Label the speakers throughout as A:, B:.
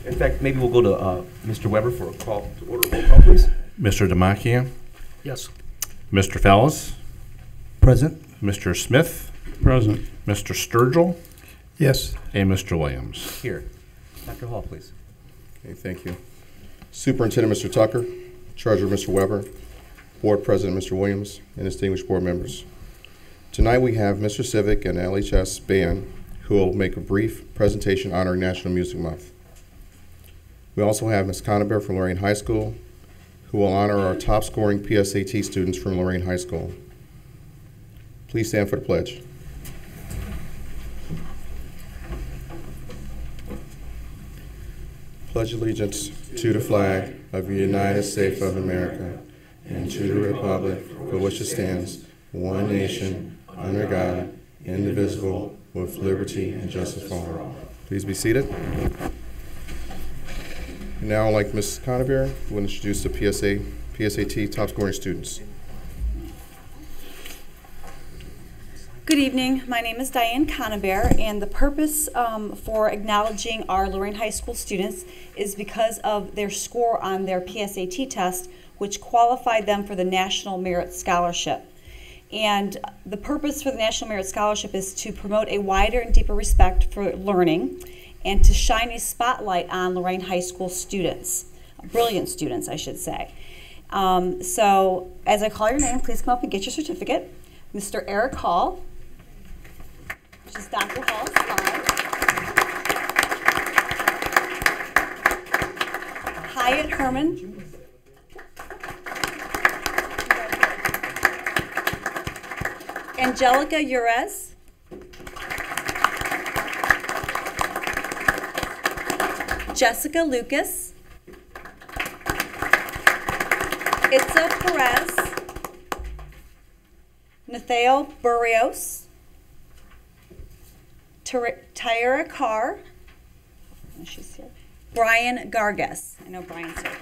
A: In fact, maybe we'll go to Mr. Weber for a call to order. Roll call, please.
B: Mr. Demakia,
C: Yes.
B: Mr. Fallis,
C: Present.
B: Mr. Smith,
C: Present.
B: Mr. Sturgill,
C: Yes.
B: and Mr. Williams.
A: Here. Dr. Hall, please.
D: Okay, thank you. Superintendent Mr. Tucker, Treasurer Mr. Weber, Board President Mr. Williams, and distinguished board members. Tonight we have Mr. Civic and LHS Band who will make a brief presentation honoring National Music Month. We also have Ms. Conaber from Lorain High School who will honor our top scoring PSAT students from Lorain High School. Please stand for the pledge. Pledge allegiance to the flag of the United States of America and to the republic for which it stands, one nation, under God, indivisible, with liberty and justice for all. Please be seated. And now I'd like Ms. Conaber who will introduce the PSAT top scoring students.
E: Good evening. My name is Diane Conaber, and the purpose for acknowledging our Lorain High School students is because of their score on their PSAT test, which qualified them for the National Merit Scholarship. And the purpose for the National Merit Scholarship is to promote a wider and deeper respect for learning and to shine a spotlight on Lorain High School students, brilliant students, I should say. So as I call your name, please come up and get your certificate. Mr. Eric Hall, which is Dr. Hall's father. Hyatt Herman. Angelica Urez. Jessica Lucas. Itza Perez. Nathaniel Burrios. Tyra Carr. She's here. Brian Gargas. I know Brian's here.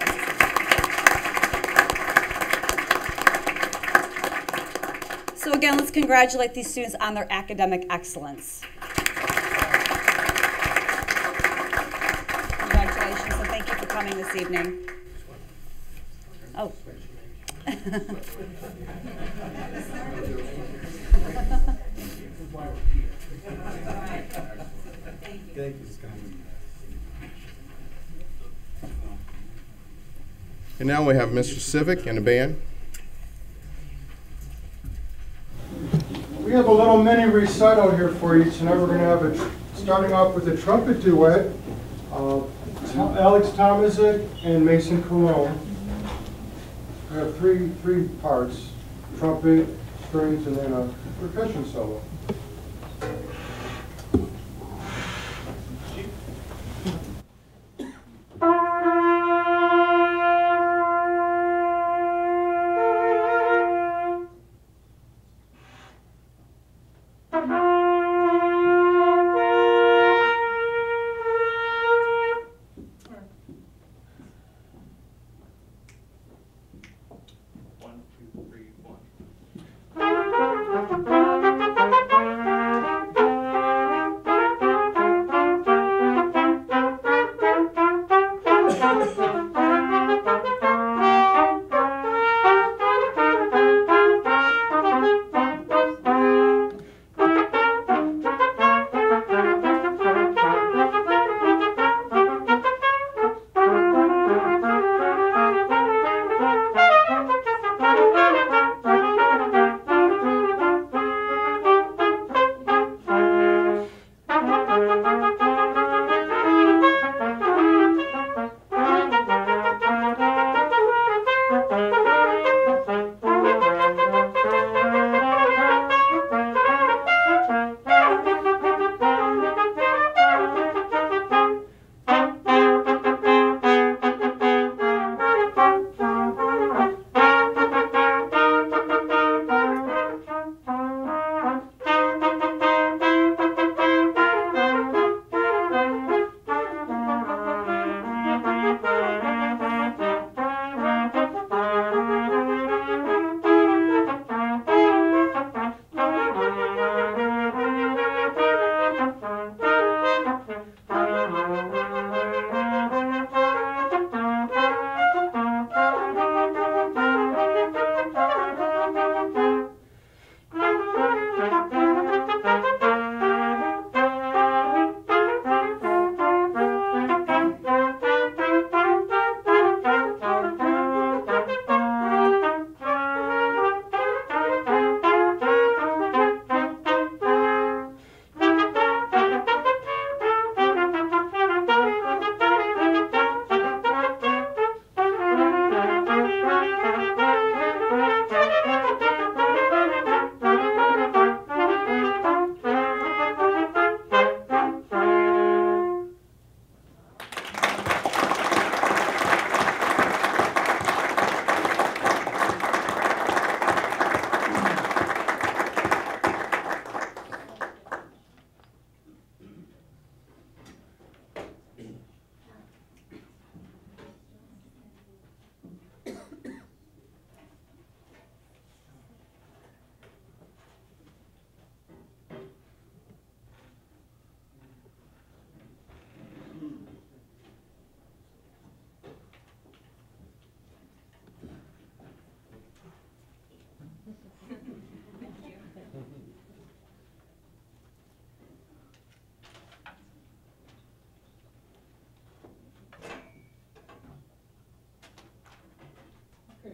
E: So again, let's congratulate these students on their academic excellence. Congratulations, and thank you for coming this evening. Oh.
C: Thank you.
D: And now we have Mr. Civic and the band.
F: We have a little mini recital here for you tonight. We're going to have starting off with a trumpet duet, Alex Tomaszek and Mason Colon. We have three parts: trumpet, strings, and then a percussion solo.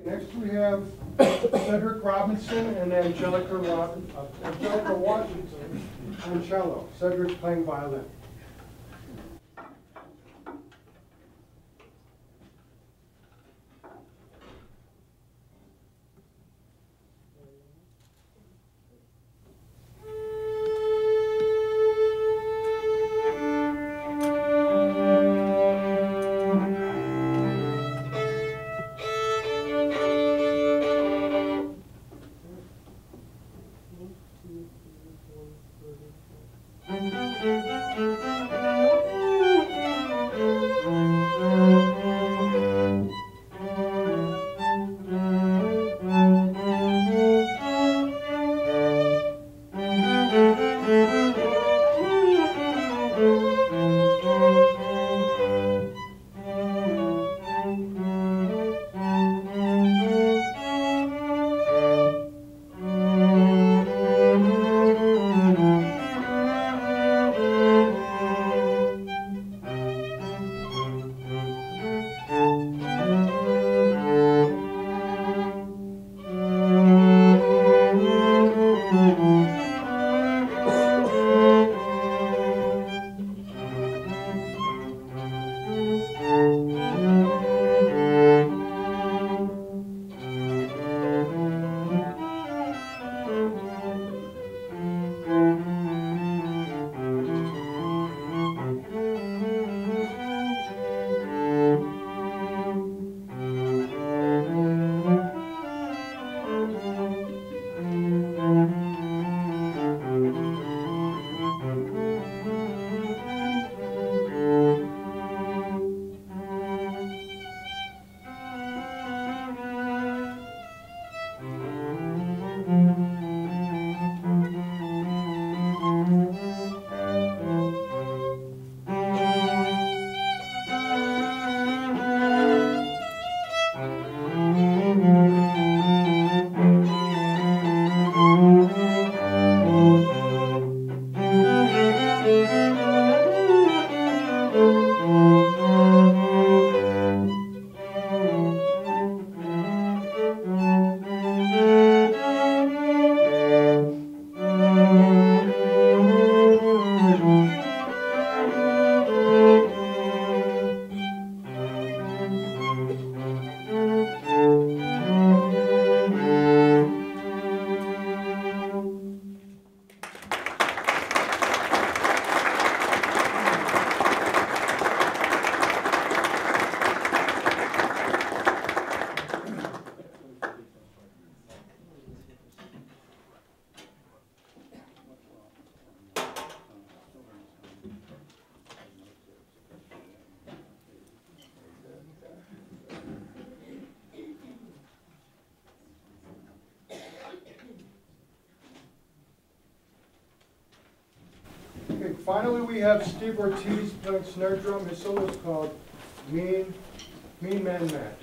F: Next we have Cedric Robinson and Angelica Washington on cello. Cedric's playing violin. Okay, finally we have Steve Ortiz playing snare drum. His solo is called Mean Man Matt.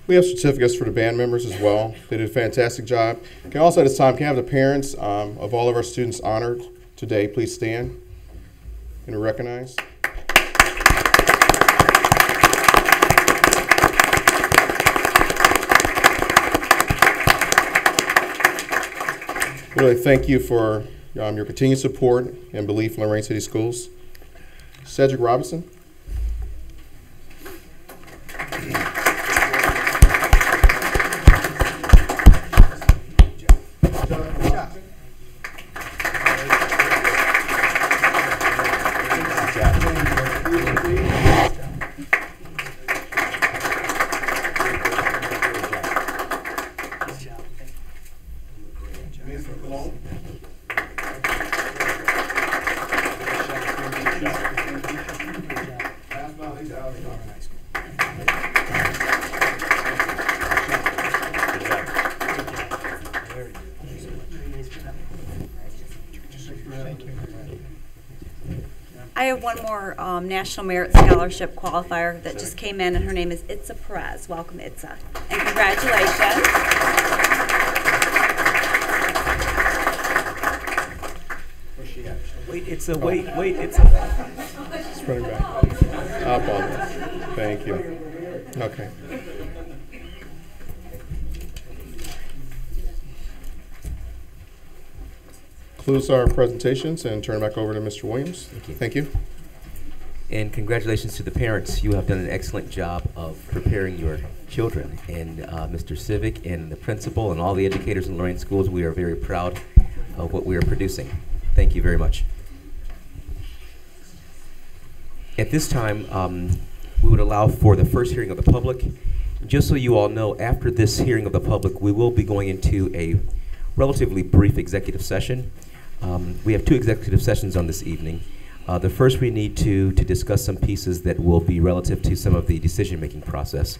D: We have certificates for the band members as well. They did a fantastic job. Can also at this time, can I have the parents of all of our students honored today please stand and recognize? Really thank you for your continued support and belief in Lorain City Schools. Cedric Robinson.
E: I have one more National Merit Scholarship qualifier that just came in, and her name is Itza Perez. Welcome, Itza, and congratulations.
A: Wait, it's a.
D: Just running back. Up on it. Thank you. Okay. Close our presentations and turn it back over to Mr. Williams.
A: Thank you.
D: Thank you.
A: And congratulations to the parents. You have done an excellent job of preparing your children. And Mr. Civic and the principal and all the educators in Lorain schools, we are very proud of what we are producing. Thank you very much. At this time, we would allow for the first hearing of the public. Just so you all know, after this hearing of the public, we will be going into a relatively brief executive session. We have two executive sessions on this evening. The first, we need to discuss some pieces that will be relative to some of the decision-making process.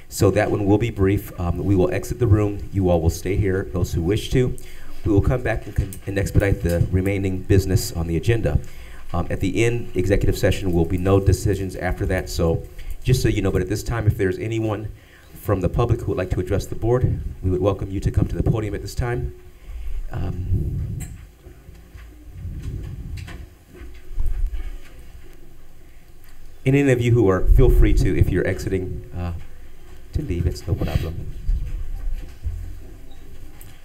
A: So that one will be brief. We will exit the room. You all will stay here, those who wish to. We will come back and expedite the remaining business on the agenda. At the end, executive session will be no decisions after that. So just so you know, but at this time, if there's anyone from the public who would like to address the board, we would welcome you to come to the podium at this time. And any of you who are, feel free to, if you're exiting, to leave, it's no problem.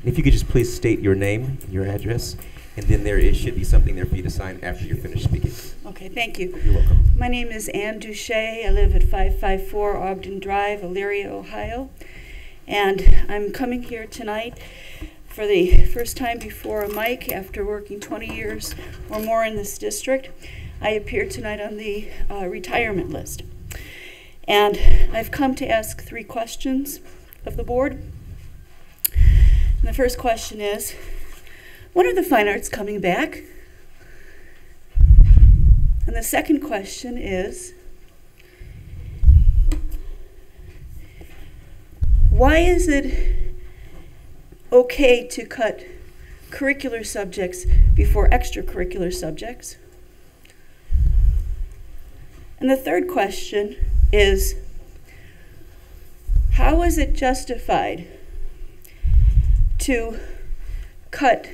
A: If you could just please state your name, your address, and then should be something there for you to sign after you're finished speaking.
G: Okay, thank you.
A: You're welcome.
G: My name is Ann Duche. I live at 554 Ogden Drive, Elyria, Ohio. And I'm coming here tonight for the first time before a mic after working 20 years or more in this district. I appear tonight on the retirement list. And I've come to ask 3 questions of the board. And the first question is, when are the fine arts coming back? And the second question is, why is it okay to cut curricular subjects before extracurricular subjects? And the third question is, how is it justified to cut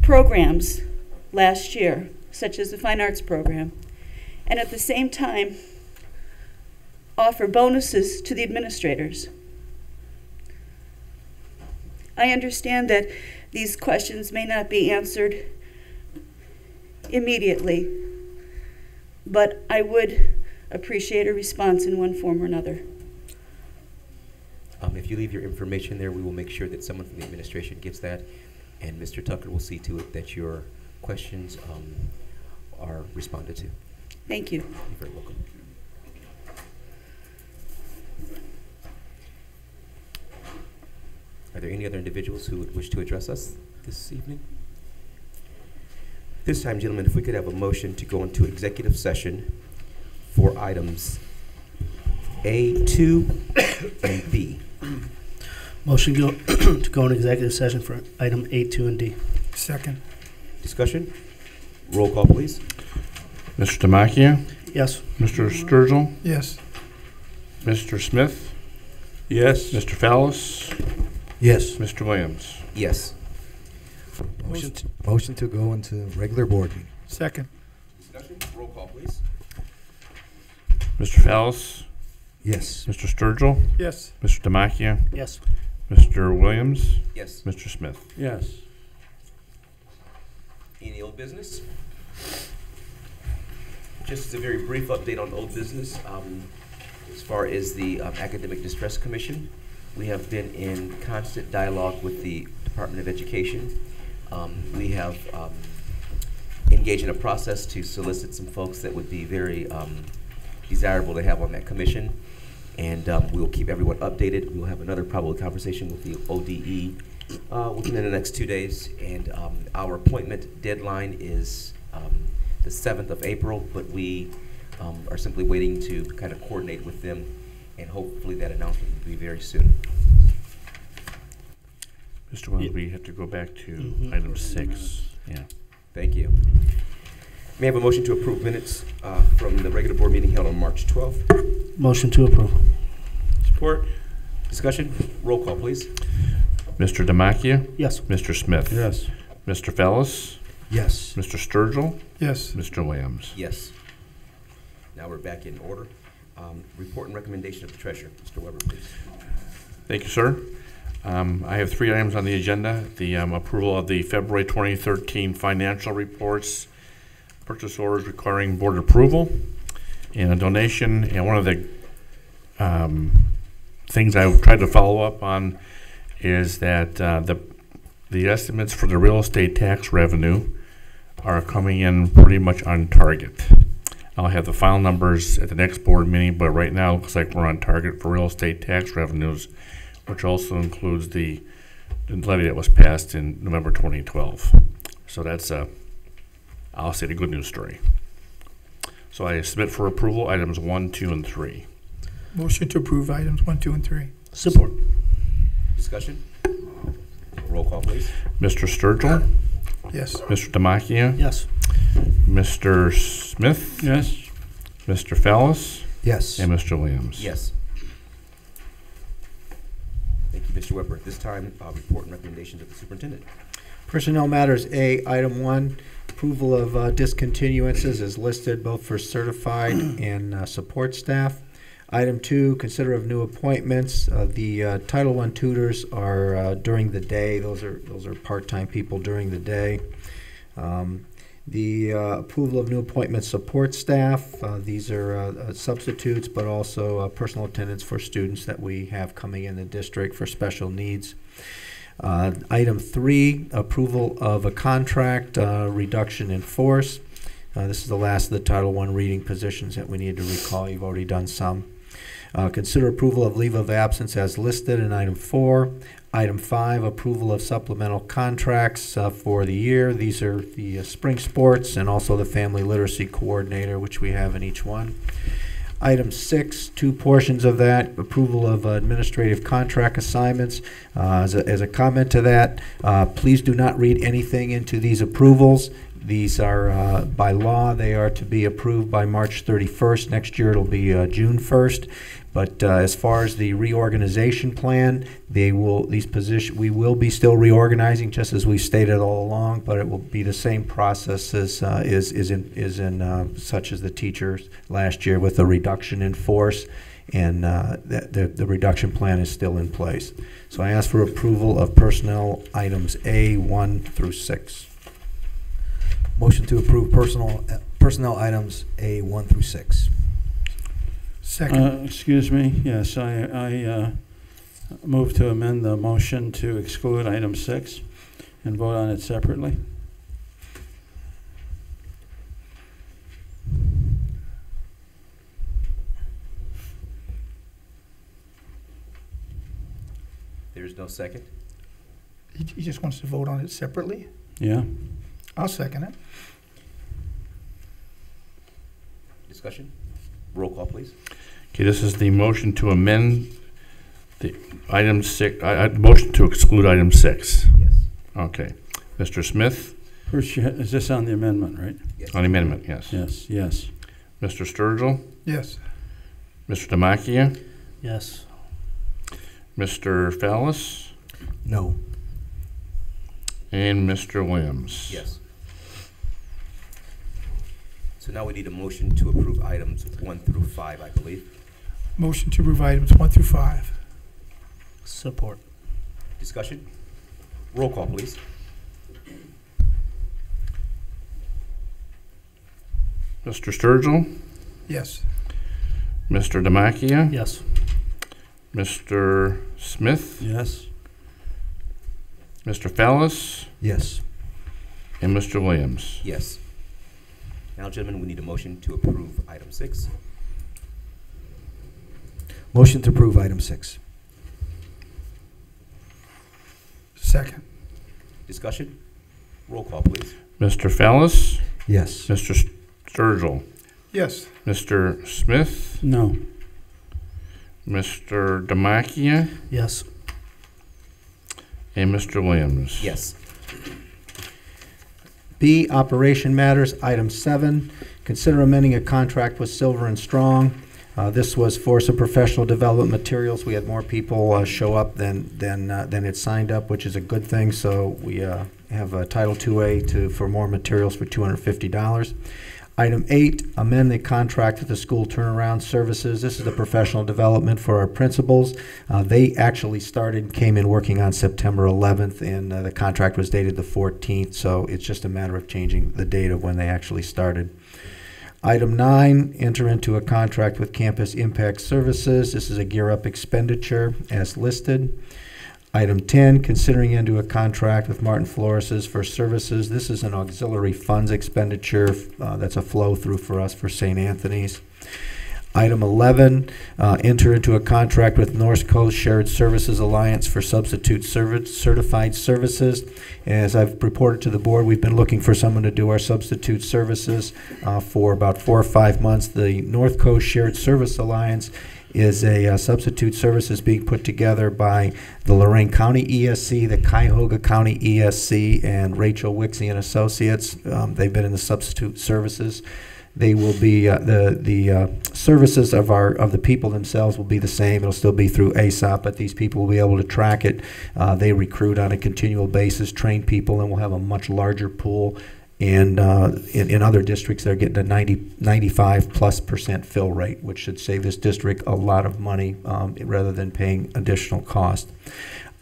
G: programs last year, such as the Fine Arts program, and at the same time offer bonuses to the administrators? I understand that these questions may not be answered immediately, but I would appreciate a response in one form or another.
A: If you leave your information there, we will make sure that someone from the administration gets that, and Mr. Tucker will see to it that your questions are responded to.
G: Thank you.
A: You're very welcome. Are there any other individuals who would wish to address us this evening? This time, gentlemen, if we could have a motion to go into executive session for items A2 and B.
C: Motion to go in executive session for item A, 2, and D.
F: Second.
A: Discussion? Roll call, please.
B: Mr. Demakia,
C: Yes.
B: Mr. Sturgill,
F: Yes.
B: Mr. Smith, Yes. Mr. Fallis?
C: Yes.
B: Mr. Williams?
A: Yes.
H: Motion to go into regular board meeting.
I: Second.
A: Discussion? Roll call, please.
B: Mr. Fallis?
H: Yes.
B: Mr. Sturgill?
I: Yes.
B: Mr. Demakia?
C: Yes.
B: Mr. Williams?
A: Yes.
B: Mr. Smith?
I: Yes.
A: Any old business? Just as a very brief update on old business, as far as the Academic Distress Commission, we have been in constant dialogue with the Department of Education. We have engaged in a process to solicit some folks that would be very desirable to have on that commission, and we'll keep everyone updated. We'll have another probably conversation with the ODE within the next 2 days, and our appointment deadline is the 7th of April, but we are simply waiting to kind of coordinate with them, and hopefully that announcement will be very soon.
B: Mr. Williams, we have to go back to item 6. Yeah.
A: Thank you. May I have a motion to approve minutes from the regular board meeting held on March 12th?
C: Motion to approve.
I: Support.
A: Discussion? Roll call, please.
B: Mr. Demakia?
C: Yes.
B: Mr. Smith?
I: Yes.
B: Mr. Fallis?
H: Yes.
B: Mr. Sturgill?
I: Yes.
B: Mr. Williams?
A: Yes. Now we're back in order. Report and recommendation of the treasurer. Mr. Weber, please.
B: Thank you, sir. I have 3 items on the agenda. The approval of the February 2013 financial reports, purchase orders requiring board approval, and a donation. And one of the things I've tried to follow up on is that the estimates for the real estate tax revenue are coming in pretty much on target. I'll have the final numbers at the next board meeting, but right now it looks like we're on target for real estate tax revenues, which also includes the levy that was passed in November 2012. So that's I'll say the good news story. So I submit for approval items 1, 2, and 3.
I: Motion to approve items 1, 2, and 3.
C: Support.
A: Discussion? Roll call, please.
B: Mr. Sturgill?
I: Yes.
B: Mr. Demakia?
C: Yes.
B: Mr. Smith?
I: Yes.
B: Mr. Fallis?
H: Yes.
B: And Mr. Williams?
A: Yes. Thank you, Mr. Weber. At this time, report and recommendations of the superintendent.
H: Personnel matters A, item 1, approval of discontinuances is listed both for certified and support staff. Item 2, consider of new appointments. The Title I tutors are during the day. Those are part-time people during the day. The approval of new appointment support staff. These are substitutes, but also personal attendants for students that we have coming in the district for special needs. Item 3, approval of a contract reduction in force. This is the last of the Title I reading positions that we need to recall. You've already done some. Consider approval of leave of absence as listed in item 4. Item 5, approval of supplemental contracts for the year. These are the spring sports and also the family literacy coordinator, which we have in each one. Item 6, 2 portions of that, approval of administrative contract assignments. As a comment to that, please do not read anything into these approvals. These are, by law, they are to be approved by March 31st. Next year it'll be June 1st. But as far as the reorganization plan, we will be still reorganizing, just as we stated all along. But it will be the same process as is in such as the teachers last year with a reduction in force, and the reduction plan is still in place. So I ask for approval of personnel items A1 through 6.
J: Motion to approve personnel items A1 through 6.
I: Second. Excuse me. Yes, I move to amend the motion to exclude item 6 and vote on it separately.
A: There's no second.
K: He just wants to vote on it separately?
I: Yeah.
K: I'll second it.
A: Discussion? Roll call, please.
B: Okay, this is the motion to amend the item 6. Motion to exclude item 6.
A: Yes.
B: Okay. Mr. Smith?
I: First, is this on the amendment, right?
A: Yes.
B: On the amendment, yes.
I: Yes, yes.
B: Mr. Sturgill?
K: Yes.
B: Mr. Demakia?
C: Yes.
B: Mr. Fallis,
J: No.
B: and Mr. Williams.
A: Yes. So now we need a motion to approve items 1 through 5, I believe.
K: Motion to approve items 1 through 5.
C: Support.
A: Discussion? Roll call, please.
B: Mr. Sturgill,
K: Yes.
B: Mr. Demakia,
C: Yes.
B: Mr. Smith,
I: Yes.
B: Mr. Fallis,
J: Yes.
B: and Mr. Williams.
A: Yes. Now, gentlemen, we need a motion to approve item 6.
J: Motion to approve item 6.
K: Second.
A: Discussion? Roll call, please.
B: Mr. Fallis,
J: Yes.
B: Mr. Sturgill,
K: Yes.
B: Mr. Smith,
I: No.
B: Mr. Demakia,
C: Yes.
B: and Mr. Williams.
A: Yes.
H: B, Operation Matters, item 7, consider amending a contract with Silver and Strong. This was for some professional development materials. We had more people show up than it signed up, which is a good thing. So we have a Title 2A for more materials for $250. Item 8, amend the contract with the school turnaround services. This is the professional development for our principals. They actually came in working on September 11th, and the contract was dated the 14th. So it's just a matter of changing the date of when they actually started. Item 9, enter into a contract with Campus Impact Services. This is a Gear Up expenditure as listed. Item 10, considering into a contract with Martin Flores for services. This is an auxiliary funds expenditure. That's a flow through for us for St. Anthony's. Item 11, enter into a contract with North Coast Shared Services Alliance for substitute certified services. As I've reported to the board, we've been looking for someone to do our substitute services for about 4 or 5 months. The North Coast Shared Service Alliance is a substitute services being put together by the Lorain County ESC, the Cuyahoga County ESC, and Rachel Wixie and Associates. They've been in the substitute services. They will be the services of the people themselves will be the same. It'll still be through ASOP, but these people will be able to track it. They recruit on a continual basis, train people, and we'll have a much larger pool. And in other districts, they're getting a 95+% fill rate, which should save this district a lot of money rather than paying additional cost.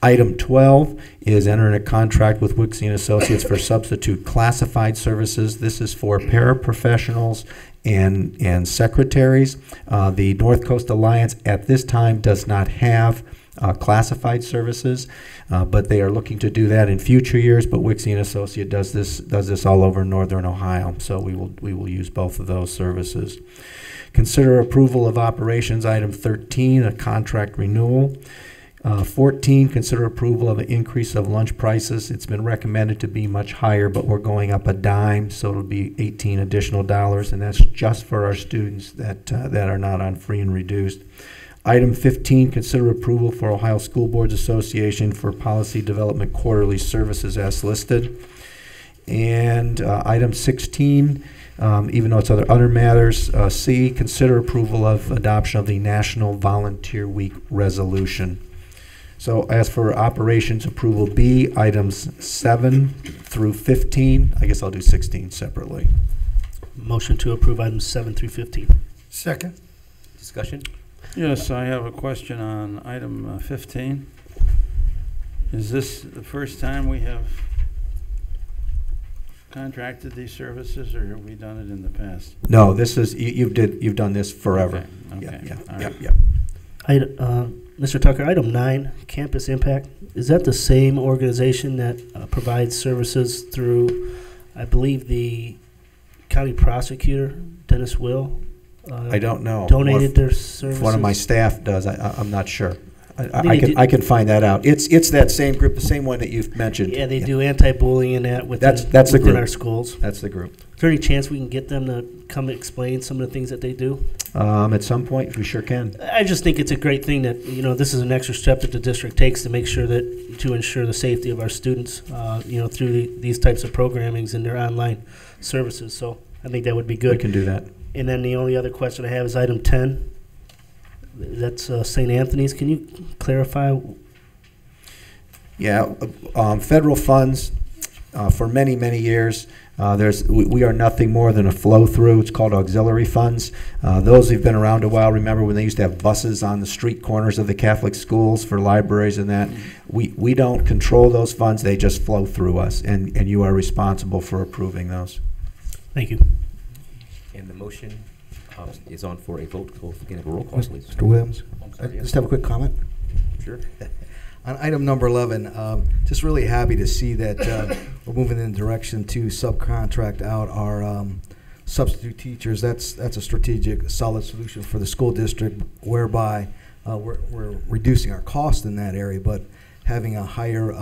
H: Item 12 is entering a contract with Wixie and Associates for substitute classified services. This is for paraprofessionals and secretaries. The North Coast Alliance at this time does not have classified services, but they are looking to do that in future years. But Wixie and Associate does this all over Northern Ohio, so we will use both of those services. Consider approval of operations. Item 13, a contract renewal. 14, consider approval of an increase of lunch prices. It's been recommended to be much higher, but we're going up a dime, so it'll be $18 additional, and that's just for our students that are not on free and reduced. Item 15, consider approval for Ohio School Boards Association for policy development quarterly services as listed. And item 16, even though it's other matters, C, consider approval of adoption of the National Volunteer Week resolution. So as for operations approval B, items 7 through 15, I guess I'll do 16 separately.
C: Motion to approve items 7 through 15.
K: Second.
A: Discussion?
I: Yes, I have a question on item 15. Is this the first time we have contracted these services, or have we done it in the past?
H: No, this is you've done this forever.
I: Okay.
H: Yeah.
C: Mr. Tucker, item 9, Campus Impact. Is that the same organization that provides services through, I believe, the county prosecutor, Dennis Will?
H: I don't know.
C: Donated their services?
H: One of my staff does. I'm not sure. I can find that out. It's that same group, the same one that you've mentioned.
C: Yeah, they do anti-bullying and that within
H: the group.
C: our schools.
H: That's the group.
C: Is there any chance we can get them to come explain some of the things that they do?
H: At some point, we sure can.
C: I just think it's a great thing that, this is an extra step that the district takes to make sure to ensure the safety of our students, through these types of programmings and their online services. So I think that would be good.
H: We can do that.
C: And then the only other question I have is item 10, That's St. Anthony's. Can you clarify?
H: Yeah, federal funds for many, many years. We are nothing more than a flow-through. It's called auxiliary funds. Those who've been around a while remember when they used to have buses on the street corners of the Catholic schools for libraries and that. We don't control those funds. They just flow through us, and you are responsible for approving those.
C: Thank you.
A: And the motion is on for a vote. Can I have a roll call, please?
J: Mr. Williams,
A: I'm
J: I
A: sorry, yes.
J: just have a quick comment.
A: Sure.
J: On item number 11, just really happy to see that we're moving in the direction to subcontract out our substitute teachers. That's a strategic, solid solution for the school district, whereby we're reducing our cost in that area, but having a higher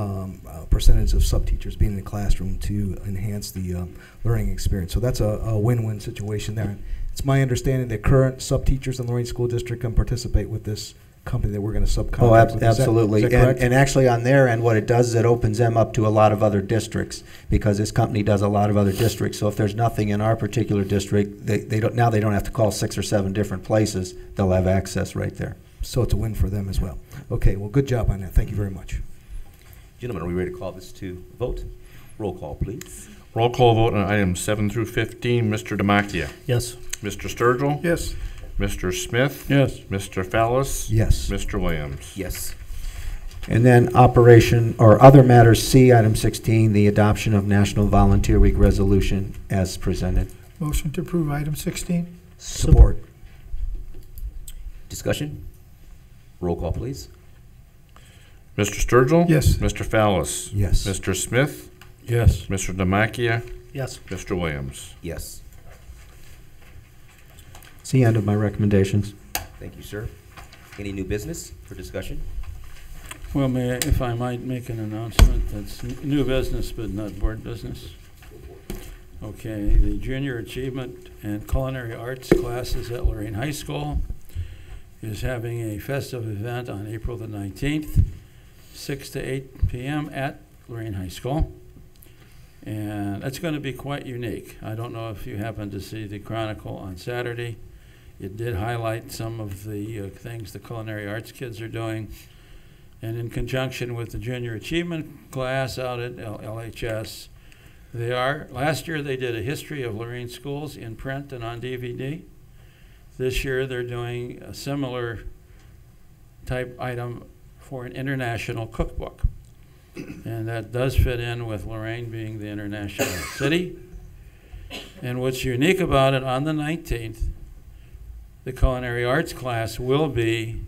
J: percentage of sub-teachers being in the classroom to enhance the learning experience. So that's a win-win situation there. It's my understanding that current sub-teachers in Lorain School District can participate with this company that we're going to subcontract.
H: Oh,
J: with.
H: absolutely.
J: Is that correct?
H: And actually on their end, what it does is it opens them up to a lot of other districts, because this company does a lot of other districts. So if there's nothing in our particular district, they don't have to call 6 or 7 different places. They'll have access right there.
J: So it's a win for them as well. Okay, well, good job on that. Thank you very much.
A: Gentlemen, are we ready to call this to vote? Roll call, please.
B: Roll call vote on items 7 through 15. Mr. Demakia.
C: Yes.
B: Mr. Sturgill.
K: Yes.
B: Mr. Smith.
I: Yes.
B: Mr. Fallis.
J: Yes.
B: Mr. Williams.
A: Yes.
H: And then operation or other matters C, item 16, the adoption of National Volunteer Week resolution as presented.
K: Motion to approve item 16.
J: Support.
A: Discussion? Roll call, please.
B: Mr. Sturgill.
K: Yes.
B: Mr. Fallis.
J: Yes.
B: Mr. Smith.
I: Yes.
B: Mr. Demakia.
C: Yes.
B: Mr. Williams.
A: Yes.
H: It's the end of my recommendations.
A: Thank you, sir. Any new business for discussion?
I: Well, if I might make an announcement, that's new business but not board business. Okay, the Junior Achievement and Culinary Arts classes at Lorain High School is having a festive event on April the 19th, 6 to 8 p.m. at Lorain High School. And that's going to be quite unique. I don't know if you happened to see the Chronicle on Saturday. It did highlight some of the things the culinary arts kids are doing. And in conjunction with the Junior Achievement class out at LHS, last year they did a history of Lorain schools in print and on DVD. This year they're doing a similar type item for an international cookbook. And that does fit in with Lorain being the international city. And what's unique about it, on the 19th, the culinary arts class will be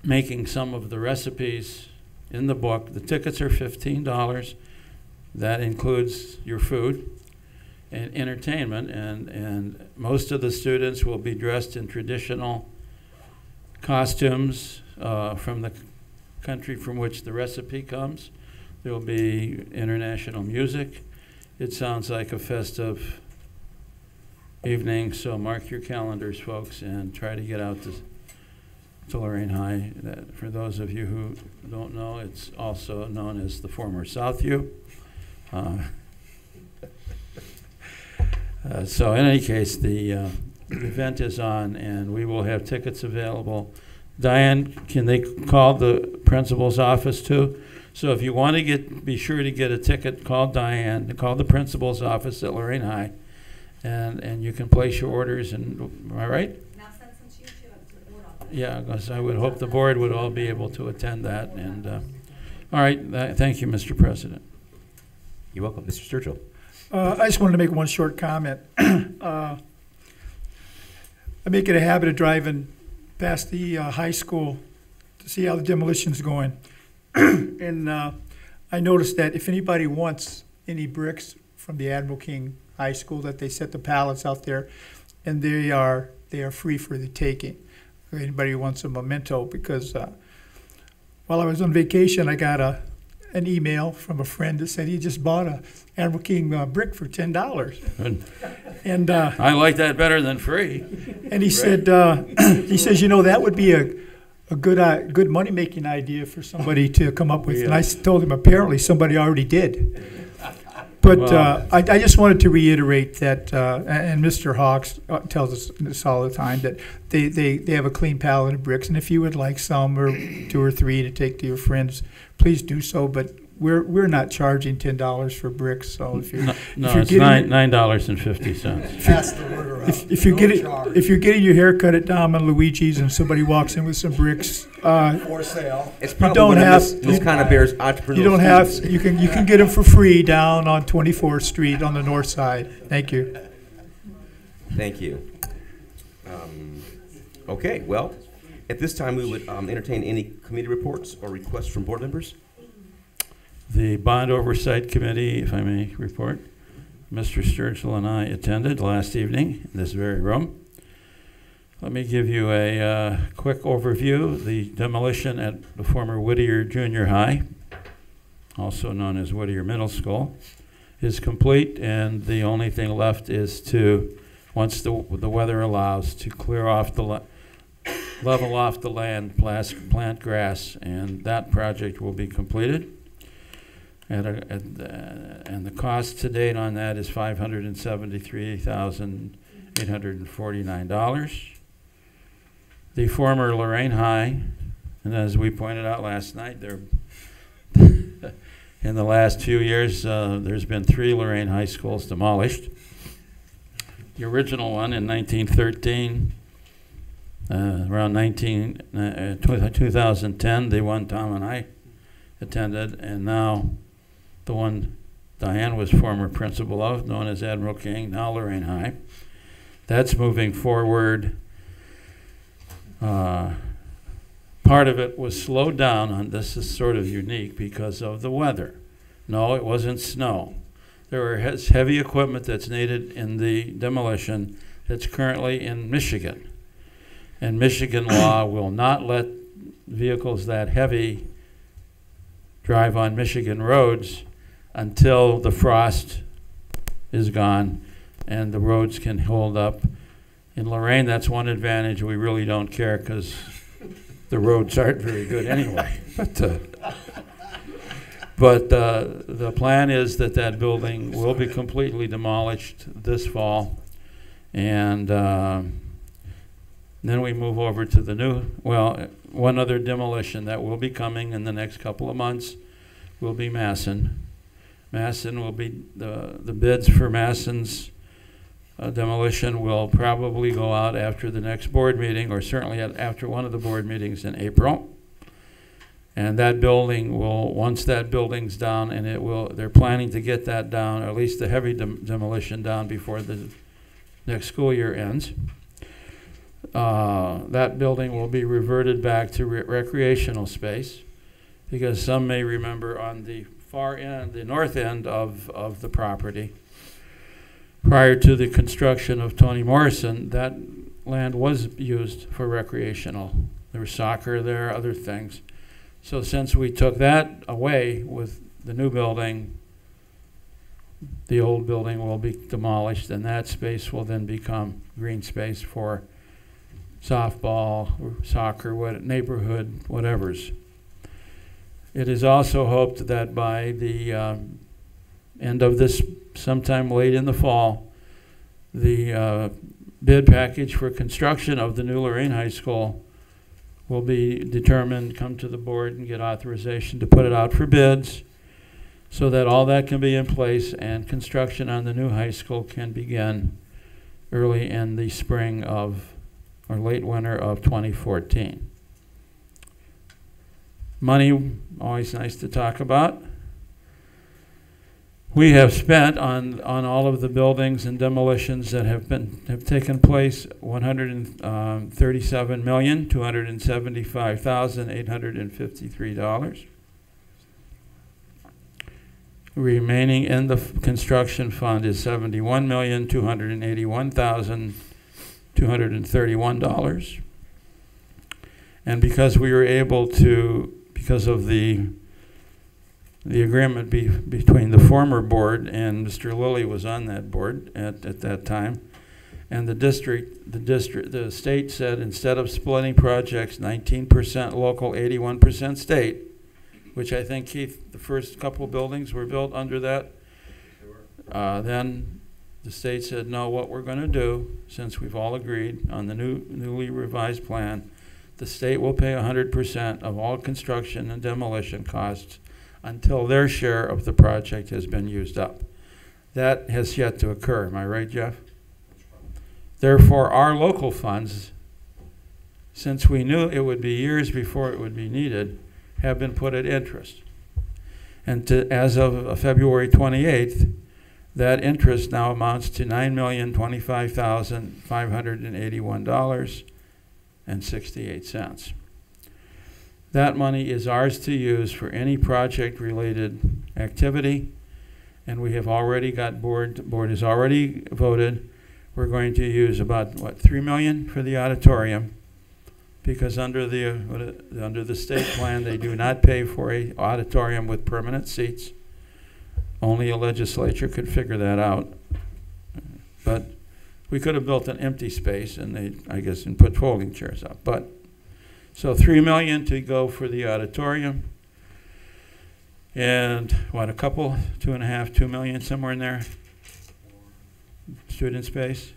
I: making some of the recipes in the book. The tickets are $15. That includes your food and entertainment, and most of the students will be dressed in traditional costumes from the country from which the recipe comes. There will be international music. It sounds like a festive evening, so mark your calendars, folks, and try to get out to Lorain High. For those of you who don't know, it's also known as the former Southview. So in any case, the event is on, and we will have tickets available. Diane, can they call the principal's office too? So if you want to be sure to get a ticket, call Diane, call the principal's office at Lorain High, and you can place your orders. And am I right? Yeah, because I would hope the board would all be able to attend that. And all right, thank you, Mr. President.
A: You're welcome. Mr. Sturgill.
K: I just wanted to make one short comment. I make it a habit of driving past the high school to see how the demolition's going. And I noticed that if anybody wants any bricks from the Admiral King High School, that they set the pallets out there, and they are free for the taking. If anybody wants a memento, because while I was on vacation, I got an email from a friend that said he just bought a Admiral King brick for $10. And
I: I like that better than free.
K: And he said, that would be a good money making idea for somebody to come up with. Yeah. And I told him apparently somebody already did. But
I: Well-
K: I just wanted to reiterate that, and Mr. Hawks tells us this all the time, that they have a clean palette of bricks, and if you would like some or 2 or 3 to take to your friends, please do so. But we're not charging $10 for bricks, so if you're
I: No,
K: if you're
I: it's
K: getting-
I: $9.50.
J: Pass the word around.
K: if you're
J: No
K: getting
J: charge.
K: if you're getting your hair cut at Dom and Luigi's and somebody walks in with some bricks,
J: For sale.
A: It's probably
K: don't
A: one of
K: have-
A: Miss Conover's entrepreneurial
K: you don't have
A: schemes.
K: you can get them for free down on 24th Street on the north side. Thank you.
A: Thank you. Okay, well, at this time, we would entertain any committee reports or requests from board members.
I: The Bond Oversight Committee, if I may report, Mr. Sturgill and I attended last evening in this very room. Let me give you a quick overview. The demolition at the former Whittier Junior High, also known as Whittier Middle School, is complete, and the only thing left is to, once the weather allows, to clear off the level off the land, plant grass, and that project will be completed. And the cost to date on that is $573,849. The former Lorain High, and as we pointed out last night, there in the last few years, there's been 3 Lorain High Schools demolished. The original one in 1913, around 2010, the one Tom and I attended, and now the one Diane was former principal of, known as Admiral King, now Lorain High. That's moving forward. Part of it was slowed down on this is sort of unique because of the weather. No, it wasn't snow. There is heavy equipment that's needed in the demolition that's currently in Michigan. And Michigan law will not let vehicles that heavy drive on Michigan roads until the frost is gone and the roads can hold up. In Lorain, that's one advantage. We really don't care because the roads aren't very good anyway. But the plan is that that building will be completely demolished this fall. And then we move over to the new, well, one other demolition that will be coming in the next couple of months will be Masson. Masson will be, the bids for Masson's demolition will probably go out after the next board meeting, or certainly after one of the board meetings in April. And that building will, once that building's down, and it will, they're planning to get that down, or at least the heavy demolition down before the next school year ends. That building will be reverted back to recreational space, because some may remember on the far end, the north end of the property, prior to the construction of Toni Morrison, that land was used for recreational. There was soccer there, other things. So since we took that away with the new building, the old building will be demolished, and that space will then become green space for softball, or soccer, neighborhood, whatever's. It is also hoped that by the end of this, sometime late in the fall, the bid package for construction of the new Lorain High School will be determined, come to the board and get authorization to put it out for bids so that all that can be in place and construction on the new high school can begin early in the spring of, or late winter of 2014. Money, always nice to talk about. We have spent on all of the buildings and demolitions that have taken place $137,275,853. Remaining in the construction fund is $71,281,231. And because we were able to, because of the agreement between the former board, and Mr. Lilly was on that board at that time, and the state said instead of splitting projects 19% local, 81% state, which I think, Keith, the first couple buildings were built under that. Then the state said, no, what we're going to do, since we've all agreed on the newly revised plan, the state will pay 100% of all construction and demolition costs until their share of the project has been used up. That has yet to occur. Am I right, Jeff? Therefore, our local funds, since we knew it would be years before it would be needed, have been put at interest. And as of February 28th, that interest now amounts to $9,025,581.68. That money is ours to use for any project-related activity, and we have already got board has already voted. We're going to use about, what, $3 million for the auditorium, because under the state plan, they do not pay for an auditorium with permanent seats. Only a legislature could figure that out. But we could have built an empty space and and put folding chairs up. But so $3 million to go for the auditorium, and what, a couple, $2 million, somewhere in there. Student space,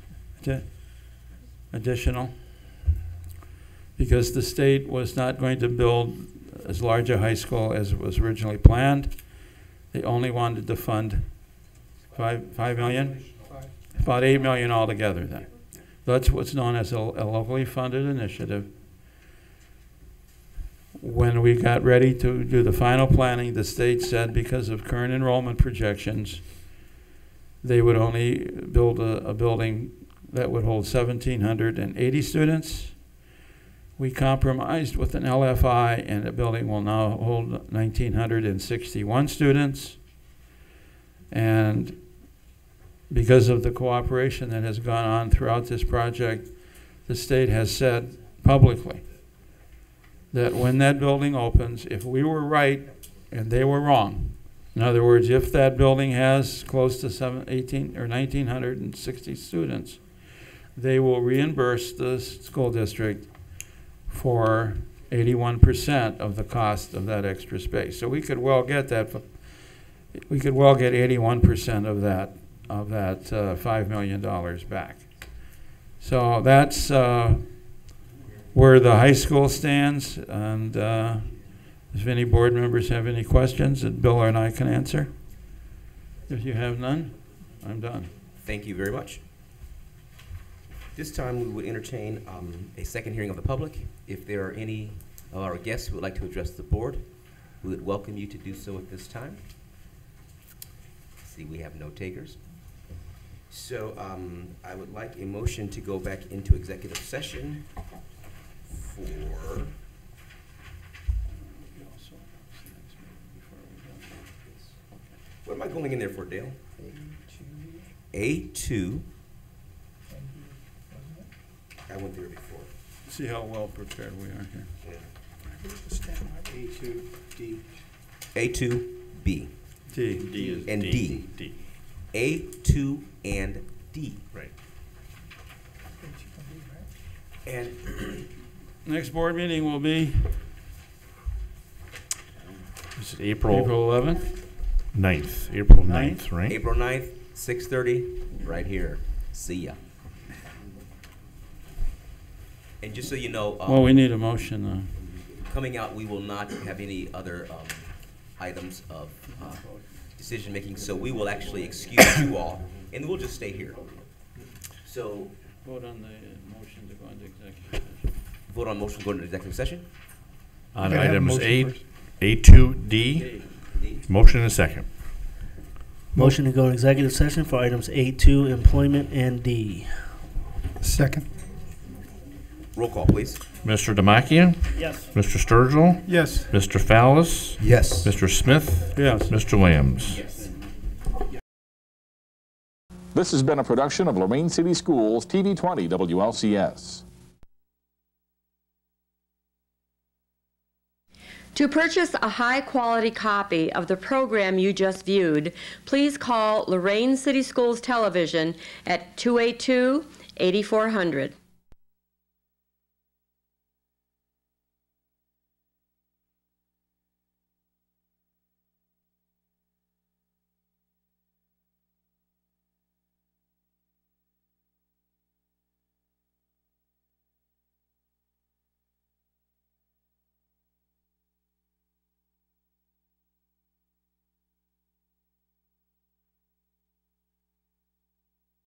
I: additional, because the state was not going to build as large a high school as was originally planned. They only wanted to fund $5 million, about $8 million altogether. Then that's what's known as a locally funded initiative. When we got ready to do the final planning, the state said because of current enrollment projections, they would only build a building that would hold 1,780 students. We compromised with an LFI, and the building will now hold 1,961 students. And because of the cooperation that has gone on throughout this project, the state has said publicly that when that building opens, if we were right and they were wrong, in other words, if that building has close to 1,960 students, they will reimburse the school district for 81% of the cost of that extra space. So we could well get that. We could well get 81% of that $5 million back. So that's where the high school stands. And if any board members have any questions that Bill and I can answer. If you have none, I'm done.
A: Thank you very much. This time we would entertain a second hearing of the public. If there are any of our guests who would like to address the board, we would welcome you to do so at this time. See, we have no takers. So I would like a motion to go back into executive session for what am I going in there for, Dale? A2. I went there before.
I: See how well prepared we are here.
H: A2D.
A: A2B.
I: D.
B: D is
A: And D.
B: D.
A: A2 and D.
B: Right.
A: And
I: Next board meeting will be
B: Is it April
I: April 11th.
B: 9th? April 9th, right?
A: April 9th, 6:30, right here. See ya. And just so you know,
I: Well, we need a motion.
A: coming out, we will not have any other items of decision making, so we will actually excuse you all, and we'll just stay here. So,
I: Vote on the motion to go into executive session.
A: vote on motion to go into executive session.
B: On
K: gotta have a
B: items
K: motion first.
B: A2D,
A: D.
B: motion and a second.
C: Motion to go in executive session for items A2, employment, and D.
K: Second.
A: Roll call, please.
B: Mr. Demakia?
C: Yes.
B: Mr. Sturgill?
K: Yes.
B: Mr. Fallis?
J: Yes.
B: Mr. Smith?
I: Yes.
B: Mr. Williams?
L: This has been a production of Lorain City Schools TV 20 WLCS.
M: To purchase a high-quality copy of the program you just viewed, please call Lorain City Schools Television at 282-8400.